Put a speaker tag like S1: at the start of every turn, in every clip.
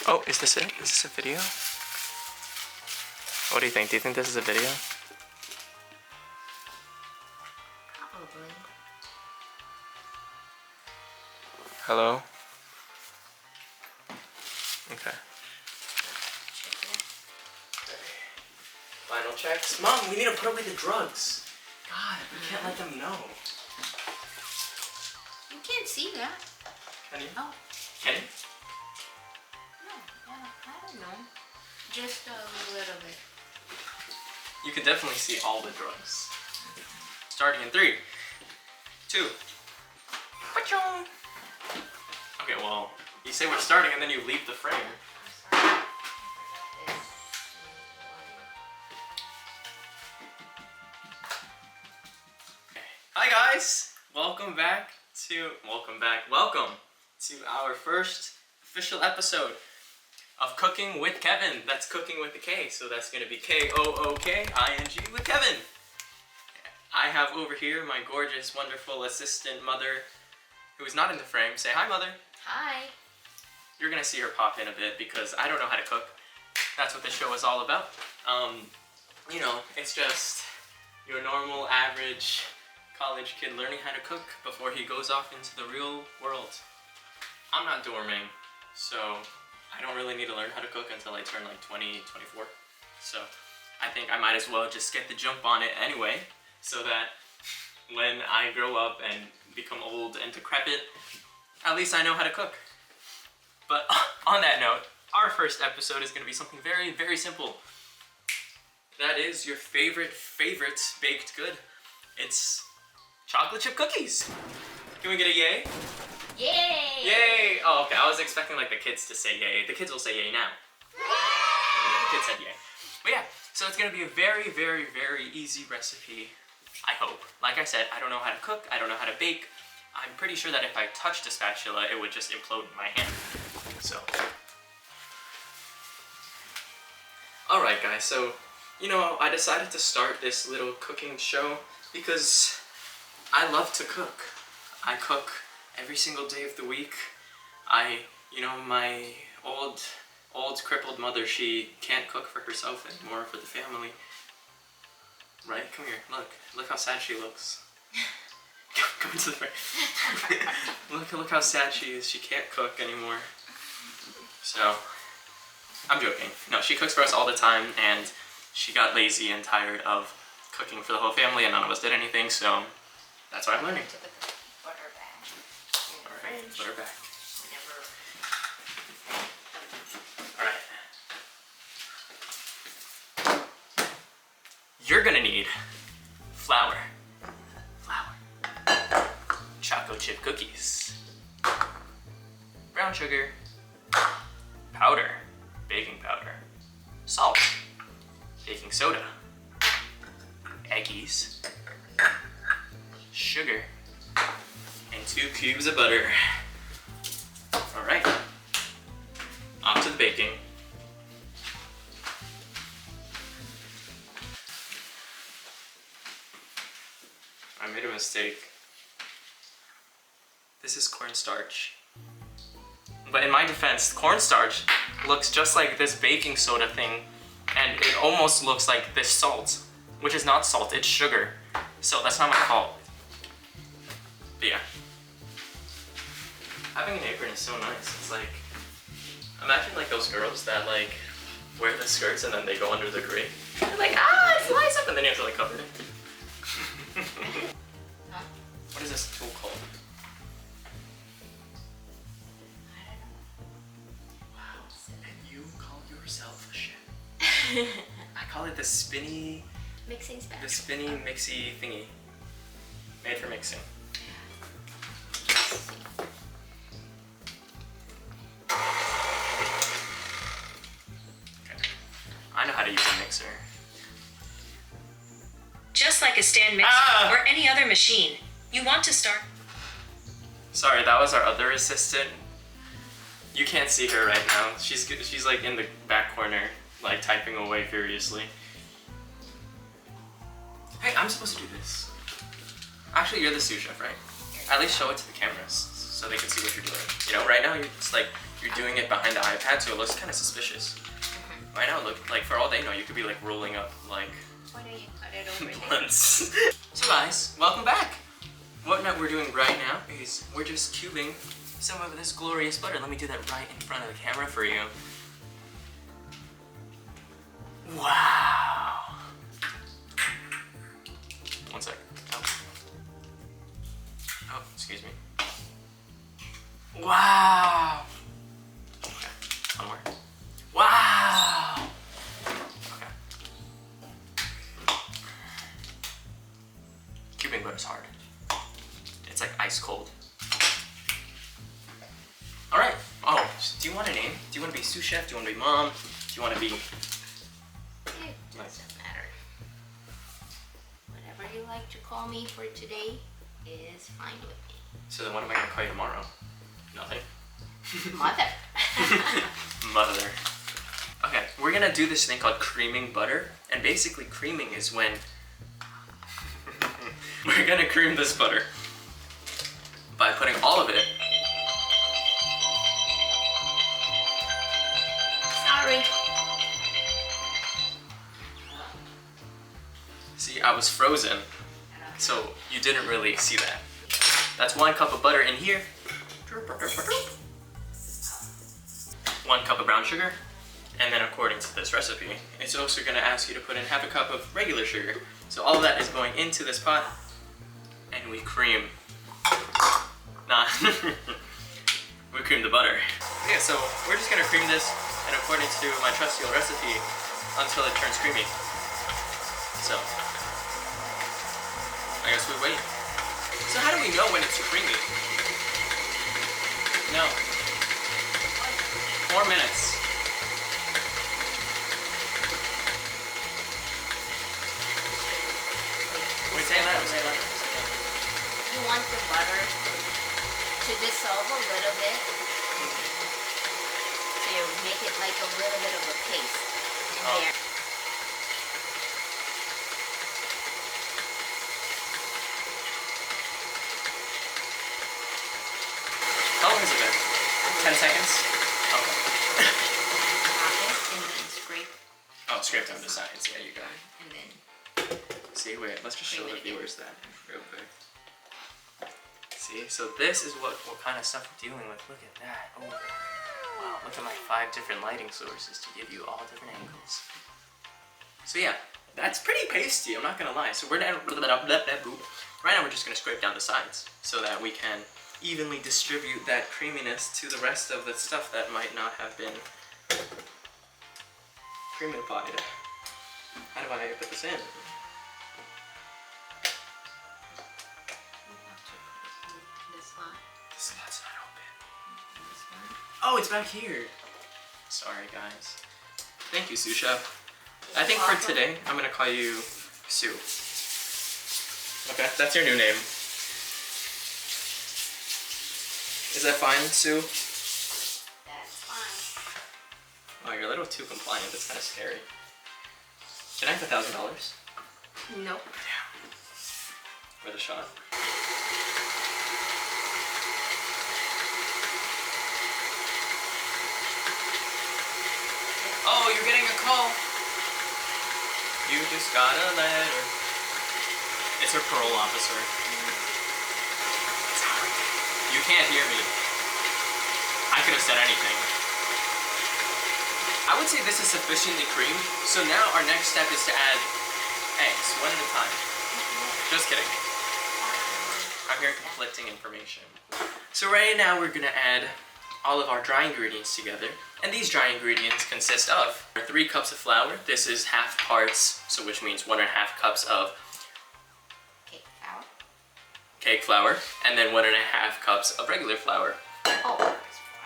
S1: Oh, is this it? Is this a video? What do you think? Do you think this is a video?
S2: Probably.
S1: Hello? Okay. Final checks. Mom, we need to put away the drugs. God, we can't let them know.
S2: You can't see that.
S1: Can you?
S2: Oh.
S1: Can you?
S2: No, I don't know. Just a little bit.
S1: You can definitely see all the drugs. Starting in 3, 2. Okay, well, you say we're starting and then you leave the frame.
S2: I'm sorry. I forgot this.
S1: Hi guys! Welcome to our first official episode of Cooking with Kevin. That's cooking with a K, so that's gonna be K-O-O-K-I-N-G with Kevin. I have over here my gorgeous, wonderful assistant mother who is not in the frame. Say hi, mother.
S2: Hi.
S1: You're gonna see her pop in a bit because I don't know how to cook. That's what this show is all about. You know, it's just your normal, average college kid learning how to cook before he goes off into the real world. I'm not dorming, so I don't really need to learn how to cook until I turn like 20, 24. So I think I might as well just get the jump on it anyway, so that when I grow up and become old and decrepit, at least I know how to cook. But on that note, our first episode is going to be something very, very simple. That is your favorite baked good. It's chocolate chip cookies. Can we get a yay?
S2: Yay!
S1: Yay! Oh, okay. I was expecting like the kids to say yay. The kids will say yay now. The kids said yay. But yeah, so it's gonna be a very, very, very easy recipe, I hope. Like I said, I don't know how to cook. I don't know how to bake. I'm pretty sure that if I touched a spatula, it would just implode in my hand. So. Alright guys, so, you know, I decided to start this little cooking show because I love to cook. I cook every single day of the week. My old crippled mother, she can't cook for herself anymore, for the family. Right? Come here, look how sad she looks. Come into the frame. look how sad she is. She can't cook anymore. So, I'm joking. No, she cooks for us all the time, and she got lazy and tired of cooking for the whole family, and none of us did anything, so that's what I'm learning.
S2: To put the butter back.
S1: Alright, butter back.
S2: Whenever.
S1: Alright. You're gonna need flour, chocolate chip cookies, brown sugar, powder, baking powder, salt, baking soda, eggies, sugar, and 2 cubes of butter. Alright, on to the baking. I made a mistake. This is cornstarch. But in my defense, cornstarch looks just like this baking soda thing, and it almost looks like this salt, which is not salt, it's sugar. So that's not my fault. But yeah. Having an apron is so nice. It's like, imagine like those girls that like wear the skirts and then they go under the grate. They're like, it flies up, and then you have to like cover it.
S2: Huh?
S1: What is this tool called?
S2: I don't know.
S1: Wow. And you call yourself a chef? I call it the spinny
S2: Mixing spatula.
S1: The spinny mixy thingy. Made for mixing. Okay. I know how to use a mixer.
S3: Just like a stand mixer or any other machine, you want to start.
S1: Sorry, that was our other assistant. You can't see her right now. She's like in the back corner, like typing away furiously. Hey, I'm supposed to do this. Actually, you're the sous chef, right? At least show it to the cameras so they can see what you're doing. You know, right now you're you're doing it behind the iPad, so it looks kind of suspicious. Right now, look like for all they know, you could be like rolling up like.
S2: Why don't you cut it over there?
S1: blunts. So guys, welcome back. What we're doing right now is we're just cubing some of this glorious butter. Let me do that right in front of the camera for you. Wow. One sec. Oh. Oh, excuse me. Wow. Okay, one more. Wow. Okay. Cubing butter's hard. It's like ice cold. All right. Oh, do you want a name? Do you want to be sous chef? Do you want to be mom? Do you want to be?
S2: It doesn't matter. Whatever you like to call me for today is fine with me.
S1: So then what am I gonna call you tomorrow? Nothing?
S2: Mother.
S1: Mother. Okay, we're gonna do this thing called creaming butter. And basically creaming is when we're gonna cream this butter by putting all of it.
S2: Sorry.
S1: See, I was frozen, so you didn't really see that. That's 1 cup of butter in here. 1 cup of brown sugar. And then according to this recipe, it's also gonna ask you to put in ½ a cup of regular sugar. So all of that is going into this pot, and we cream. Nah, we cream the butter. Yeah, so we're just gonna cream this, and according to my trusty old recipe, until it turns creamy. So, I guess we wait. So how do we know when it's creamy? No. 4 minutes. Wait, say that, say that.
S2: You want the butter to dissolve a little bit. So you make it like a little bit of a paste in there.
S1: How long has it been? 10 seconds? Okay.
S2: Pop it and then scrape.
S1: Oh, scrape down the sides. Yeah, you got it.
S2: And then
S1: See, wait, let's just show
S2: Cream
S1: the
S2: it again.
S1: viewers that real quick. See, so this is what kind of stuff we're dealing with. Look at that. Oh, wow, look at my 5 different lighting sources to give you all different angles. So yeah, that's pretty pasty, I'm not gonna lie. So we're gonna, right now we're just gonna scrape down the sides so that we can evenly distribute that creaminess to the rest of the stuff that might not have been creamified. How do I put this in?
S2: this one.
S1: The slot's not open.
S2: This one.
S1: Oh, it's back here. Sorry, guys. Thank you, sous chef. I think for today, I'm gonna call you Sue. Okay, that's your new name. Is that fine, Sue?
S2: That's fine.
S1: Oh, you're a little too compliant. That's kind of scary. Can I have $1,000?
S2: Nope.
S1: With a shot. Oh, you're getting a call. You just got a letter. It's her parole officer. You can't hear me. I could have said anything. I would say this is sufficiently creamed, so now our next step is to add eggs, one at a time. Just kidding. I'm hearing conflicting information. So right now we're gonna add all of our dry ingredients together. And these dry ingredients consist of 3 cups of flour. This is half parts, so which means 1.5 cups of cake flour, and then 1.5 cups of regular flour.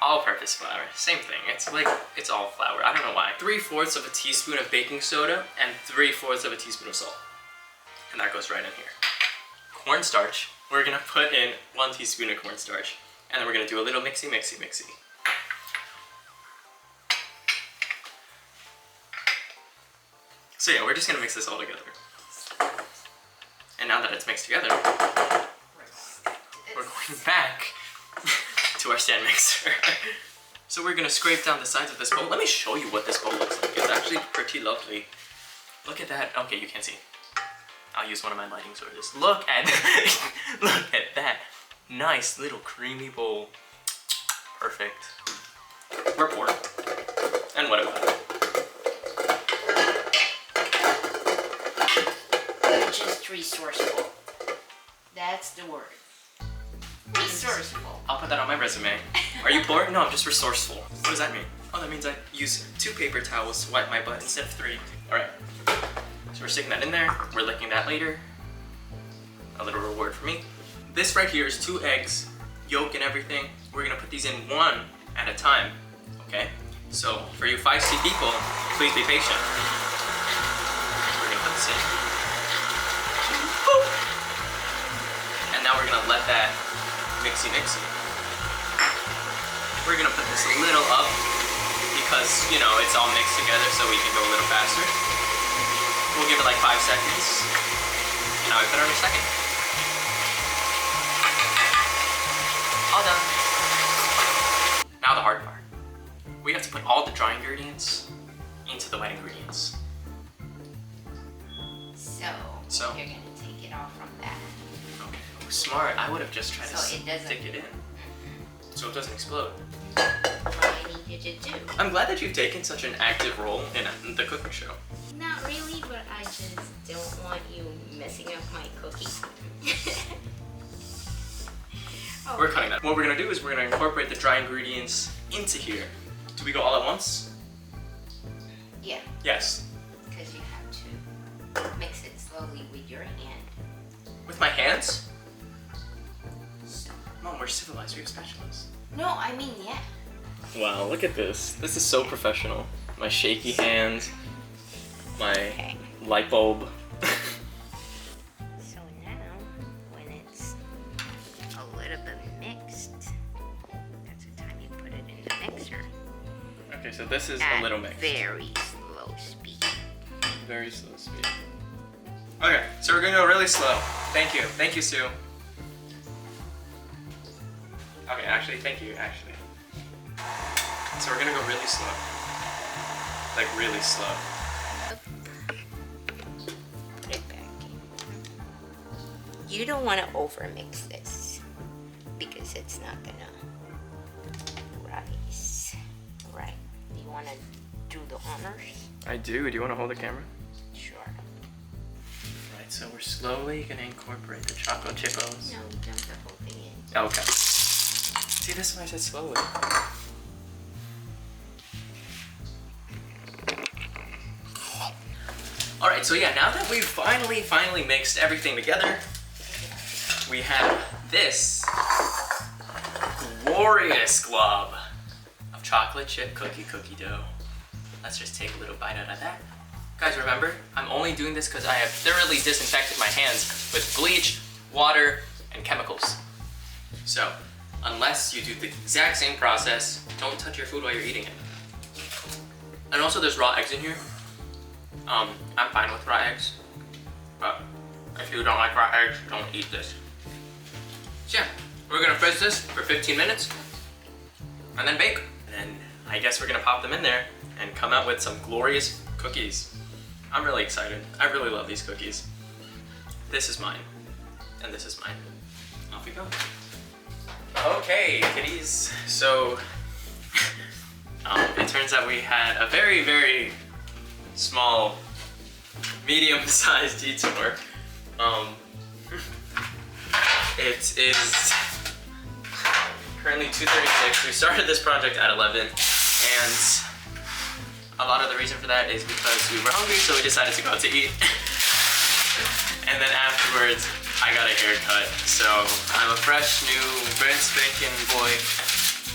S1: All-purpose flour, same thing. It's like, it's all flour, I don't know why. 3/4 of a teaspoon of baking soda and 3/4 of a teaspoon of salt. And that goes right in here. Cornstarch, we're gonna put in 1 teaspoon of cornstarch. And then we're gonna do a little mixy, mixy, mixy. So yeah, we're just gonna mix this all together. And now that it's mixed together, we're going back to our stand mixer. So we're gonna scrape down the sides of this bowl. Let me show you what this bowl looks like. It's actually pretty lovely. Look at that. Okay, you can't see. I'll use one of my lighting sources. Look at look at that. Nice little creamy bowl. Perfect. We're poor. And what about it?
S2: You're just resourceful. That's the word. Resourceful.
S1: I'll put that on my resume. Are you poor? No, I'm just resourceful. What does that mean? Oh, that means I use 2 paper towels to wipe my butt instead of 3. Alright. So we're sticking that in there. We're licking that later. A little reward for me. This right here is 2 eggs, yolk and everything. We're gonna put these in one at a time. Okay? So for you feisty people, please be patient. We're gonna put this in. Boop. And now we're gonna let that mixy. We're gonna put this a little up because, you know, it's all mixed together so we can go a little faster. We'll give it like 5 seconds. And now we put it on a second. All done. Now the hard part. We have to put all the dry ingredients into the wet ingredients.
S2: So you're gonna take it off from that.
S1: Okay, smart. I would have just tried to
S2: it doesn't
S1: stick it in. So it doesn't explode.
S2: What I need you to do.
S1: I'm glad that you've taken such an active role in the cooking show.
S2: Not really, but I just don't want you messing up my cookie. Oh,
S1: We're cutting that. What we're gonna do is we're gonna incorporate the dry ingredients into here. Do we go all at once?
S2: Yeah,
S1: Yes.
S2: because you have to mix it slowly with your hand.
S1: With my hands?
S2: So.
S1: Mom, we're civilized. We have spatulas.
S2: No, I mean, yeah.
S1: Wow, look at this. This is so professional. My shaky hands. My light bulb.
S2: So now, when it's a little bit mixed, that's the time you put it in the mixer.
S1: Okay, so this is
S2: At
S1: a little mixed.
S2: very slow speed.
S1: Very slow speed. Okay, so we're gonna go really slow. Thank you. Thank you, Sue. Okay, actually, thank you, actually. So we're gonna go really slow. Like, really slow.
S2: Put it back in. You don't want to overmix this because it's not gonna rise. Right. Do you want to do the honors?
S1: I do. Do you want to hold the camera?
S2: Sure.
S1: Right, so we're slowly gonna incorporate the chocolate chippos.
S2: No, dump the whole thing in.
S1: Okay. See, this is why I said slowly. Alright, so yeah, now that we've finally mixed everything together, we have this glorious glob of chocolate chip cookie dough. Let's just take a little bite out of that. Guys, remember, I'm only doing this because I have thoroughly disinfected my hands with bleach, water, and chemicals. So, unless you do the exact same process, don't touch your food while you're eating it. And also there's raw eggs in here. I'm fine with raw eggs, but if you don't like raw eggs, don't eat this. So yeah, we're gonna frizz this for 15 minutes and then bake. And then I guess we're gonna pop them in there and come out with some glorious cookies. I'm really excited. I really love these cookies. This is mine, and this is mine. Off we go. Okay, kitties. So, it turns out we had a very small, medium-sized detour. It is currently 2:36. We started this project at 11, and a lot of the reason for that is because we were hungry, so we decided to go out to eat. And then afterwards, I got a haircut. So I'm a fresh, new, brand spanking boy,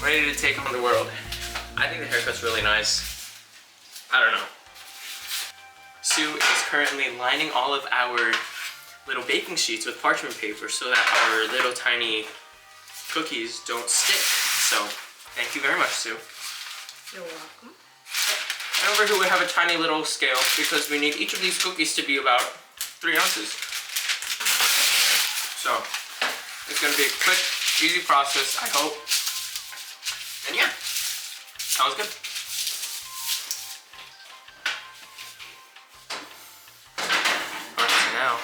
S1: ready to take on the world. I think the haircut's really nice. I don't know. Sue is currently lining all of our little baking sheets with parchment paper so that our little tiny cookies don't stick. So thank you very much, Sue.
S2: You're welcome.
S1: And over here we have a tiny little scale because we need each of these cookies to be about 3 ounces. So it's gonna be a quick, easy process, I hope. And yeah, Sounds good. Alright, so now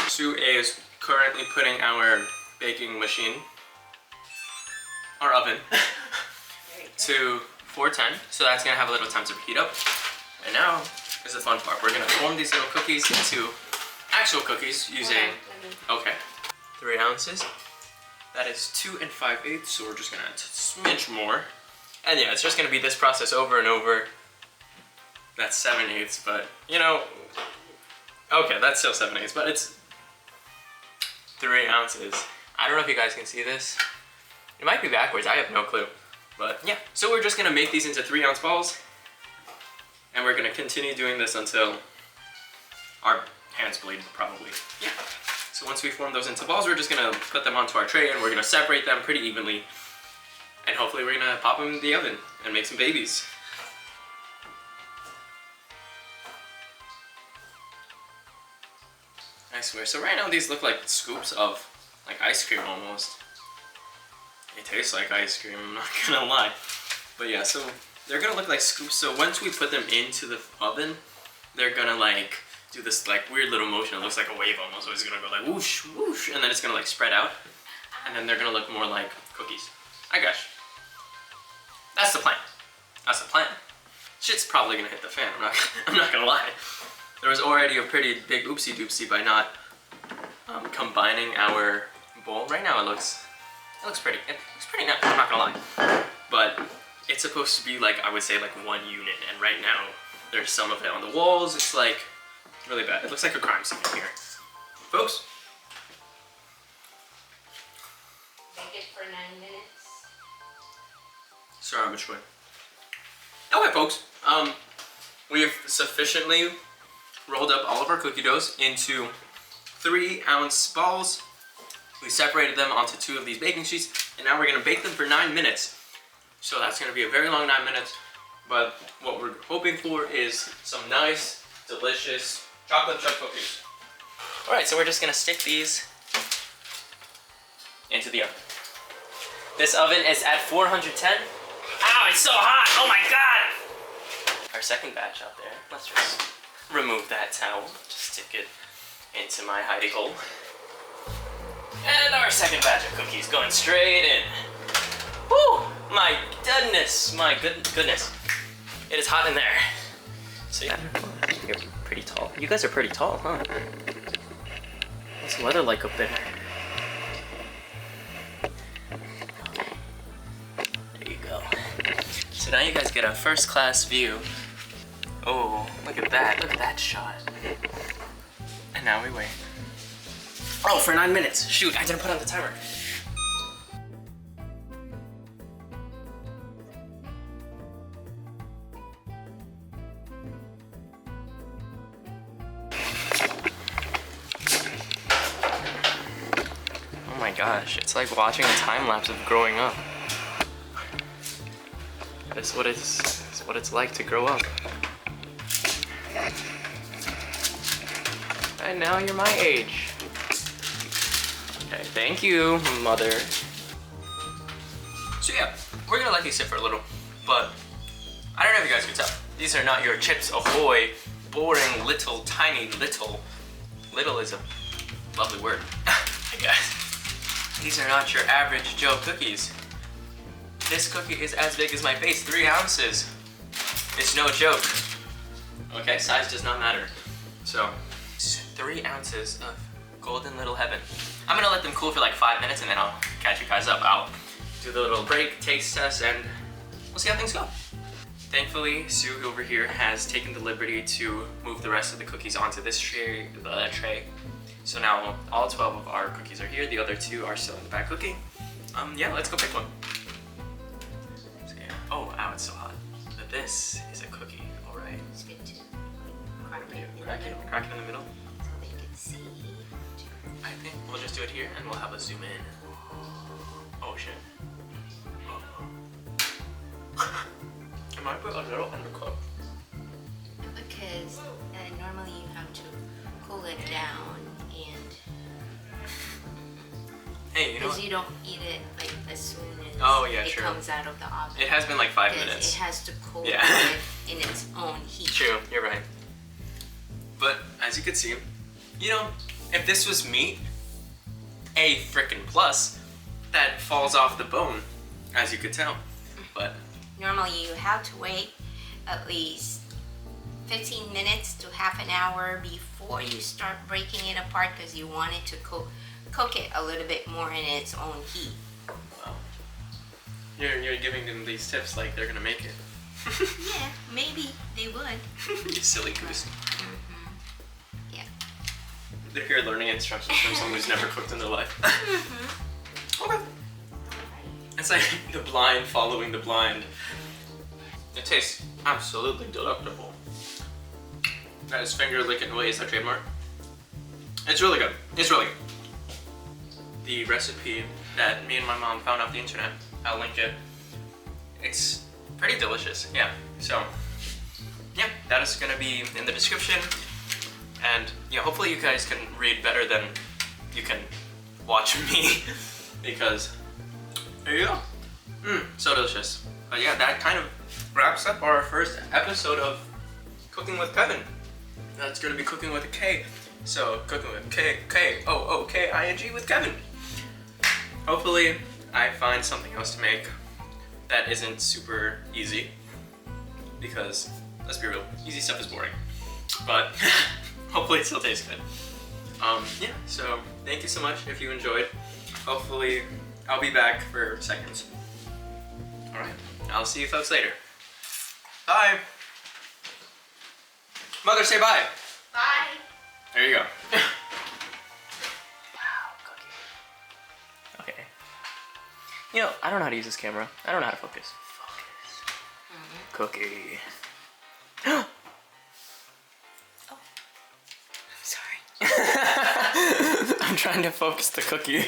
S1: Sue is currently putting our baking machine, our oven, to 410. So that's gonna have a little time to heat up. And now is the fun part. We're gonna form these little cookies into actual cookies using, okay, 3 ounces. That is 2 5/8, so we're just gonna add a smidge more. And yeah, it's just gonna be this process over and over. That's 7/8, but you know, okay, that's still 7/8, but it's 3 ounces. I don't know if you guys can see this. It might be backwards, I have no clue. But yeah, so we're just gonna make these into 3-ounce balls. And we're gonna continue doing this until our hands bleed, probably. Yeah. So once we form those into balls, we're just gonna put them onto our tray and we're gonna separate them pretty evenly. And hopefully we're gonna pop them in the oven and make some babies. I swear, so right now these look like scoops of like ice cream almost. They taste like ice cream, I'm not gonna lie. But yeah, so they're gonna look like scoops. So once we put them into the oven, they're gonna like do this like weird little motion. It looks like a wave almost. So it's gonna go like whoosh, whoosh, and then it's gonna like spread out. And then they're gonna look more like cookies. I guess. That's the plan. That's the plan. Shit's probably gonna hit the fan, I'm not gonna lie. There was already a pretty big oopsie doopsie by not combining our bowl. Right now it looks pretty nice, I'm not gonna lie. But it's supposed to be like, I would say like one unit, and right now there's some of it on the walls. It's like really bad. It looks like a crime scene in here. Folks?
S2: Bake it for 9 minutes.
S1: Sorry, which way? Okay, folks. We've sufficiently rolled up all of our cookie doughs into 3-ounce balls. We separated them onto 2 of these baking sheets, and now we're gonna bake them for 9 minutes. So that's gonna be a very long 9 minutes, but what we're hoping for is some nice, delicious chocolate chip cookies. All right, so we're just gonna stick these into the oven. This oven is at 410. Ow, it's so hot, oh my God! Our second batch out there, let's just remove that towel, just stick it into my hidey hole. And our second batch of cookies going straight in. Woo! My goodness, goodness. It is hot in there. So yeah, you're pretty tall. You guys are pretty tall, huh? What's the weather like up there? Okay. There you go. So now you guys get a first class view. Oh, look at that shot. And now we wait. Oh, for 9 minutes. Shoot, I didn't put on the timer. Oh my gosh, it's like watching a time lapse of growing up. That's what it's like to grow up. And now you're my age. Okay, thank you, mother. So yeah, we're gonna let these sit for a little, but I don't know if you guys can tell. These are not your Chips Ahoy, boring little, tiny little. Little is a lovely word, I guess. These are not your average Joe cookies. This cookie is as big as my face, 3 ounces. It's no joke. Okay, size does not matter. So, 3 ounces of golden little heaven. I'm gonna let them cool for like 5 minutes and then I'll catch you guys up. I'll do the little break, taste test, and we'll see how things go. Thankfully, Sue over here has taken the liberty to move the rest of the cookies onto this tray. So now all 12 of our cookies are here. The other 2 are still in the back cooking. Yeah, let's go pick one. So yeah. Oh, ow, it's so hot. But this is a cookie, all right.
S2: It's good too.
S1: Crack it in the middle.
S2: So they can see.
S1: I think we'll just do it here and we'll have a zoom in. Oh shit. It might be a little undercooked.
S2: Because normally you have to cool it down
S1: Hey, you know
S2: Because
S1: what?
S2: you don't eat it like as soon as
S1: Oh, yeah,
S2: it
S1: true.
S2: comes out of the oven.
S1: It has been like 5
S2: Because
S1: minutes.
S2: It has to cool
S1: Yeah.
S2: in its own heat.
S1: True, you're right. But as you can see, you know, if this was meat, A frickin' plus, that falls off the bone, as you could tell. But
S2: Normally you have to wait at least 15 minutes to half an hour before you start breaking it apart because you want it to cook it a little bit more in its own heat.
S1: well, you're giving them these tips like they're gonna make it.
S2: Yeah, maybe they would.
S1: You silly goose.
S2: Yeah.
S1: They're here learning instructions from someone who's never cooked in their life. Okay. It's like the blind following the blind. It tastes absolutely delectable. That is finger licking away, is that trademark? It's really good. It's really good. The recipe that me and my mom found off the internet, I'll link it. It's pretty delicious, yeah. So, yeah, that is gonna be in the description. And yeah, hopefully you guys can read better than you can watch me. Because, there you go. So delicious. But yeah, that kind of wraps up our first episode of Cooking with Kevin. That's gonna be Cooking with a K. So, Cooking with K-O-O-K-I-N-G with Kevin. Hopefully, I find something else to make that isn't super easy. Because, let's be real, easy stuff is boring. But, hopefully it still tastes good. Yeah, so thank you so much if you enjoyed. Hopefully, I'll be back for seconds. Alright, I'll see you folks later. Bye! Mother, say bye!
S2: Bye.
S1: There you go. Wow, cookie. Okay. You know, I don't know how to use this camera. I don't know how to focus. Cookie.
S2: Oh, sorry.
S1: I'm trying to focus the cookie.